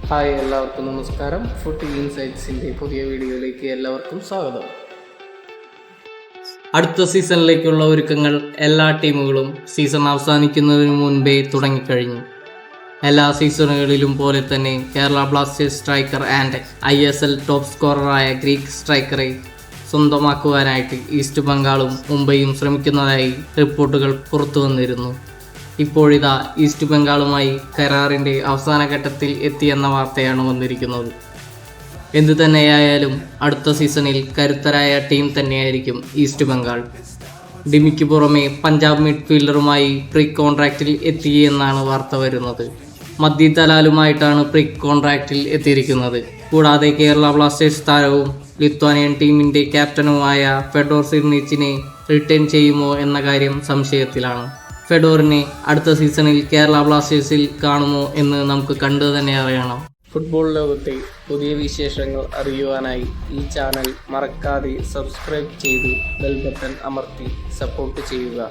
Hi, എല്ലാവർക്കും നമസ്കാരം. Food ഇൻസൈറ്റ്സിൻ്റെ പുതിയ വീഡിയോയിലേക്ക് എല്ലാവർക്കും സ്വാഗതം. അടുത്ത സീസണിലേക്കുള്ള ഒരുക്കങ്ങൾ എല്ലാ ടീമുകളും സീസൺ അവസാനിക്കുന്നതിന് മുൻപേ തുടങ്ങിക്കഴിഞ്ഞു. എല്ലാ സീസണുകളിലും പോലെ തന്നെ Kerala blasters striker and ISL top സ്കോററായ ഗ്രീക്ക് സ്ട്രൈക്കറെ സ്വന്തമാക്കുവാനായിട്ട് ഈസ്റ്റ് ബംഗാളും മുംബൈയും ശ്രമിക്കുന്നതായി റിപ്പോർട്ടുകൾ പുറത്തു വന്നിരുന്നു. ഇപ്പോഴിതാ ഈസ്റ്റ് ബംഗാളുമായി കരാറിൻ്റെ അവസാന ഘട്ടത്തിൽ എത്തിയെന്ന വാർത്തയാണ് വന്നിരിക്കുന്നത്. എന്തു തന്നെയായാലും അടുത്ത സീസണിൽ കരുത്തരായ ടീം തന്നെയായിരിക്കും ഈസ്റ്റ് ബംഗാൾ. ഡിമിക്ക് പുറമെ പഞ്ചാബ് മിഡ്ഫീൽഡറുമായി പ്രീ കോൺട്രാക്റ്റിൽ എത്തിയെന്നാണ് വാർത്ത വരുന്നത്. മദ്ദി ദലാലുമായിട്ടാണ് പ്രീ കോൺട്രാക്റ്റിൽ എത്തിയിരിക്കുന്നത്. കൂടാതെ കേരള ബ്ലാസ്റ്റേഴ്സ് താരവും ലിത്വാനിയൻ ടീമിൻ്റെ ക്യാപ്റ്റനുമായ ഫെഡോർ സിർണിച്ചിനെ റിട്ടേൺ ചെയ്യുമോ എന്ന കാര്യം സംശയത്തിലാണ്. ഫെഡോറിനെ അടുത്ത സീസണിൽ കേരള ബ്ലാസ്റ്റേഴ്സിൽ കാണുമോ എന്ന് നമുക്ക് കണ്ടു തന്നെ അറിയണം. ഫുട്ബോൾ ലോകത്തെ പുതിയ വിശേഷങ്ങൾ അറിയുവാനായി ഈ ചാനൽ മറക്കാതെ സബ്സ്ക്രൈബ് ചെയ്ത് ബെൽ ബട്ടൺ അമർത്തി സപ്പോർട്ട് ചെയ്യുക.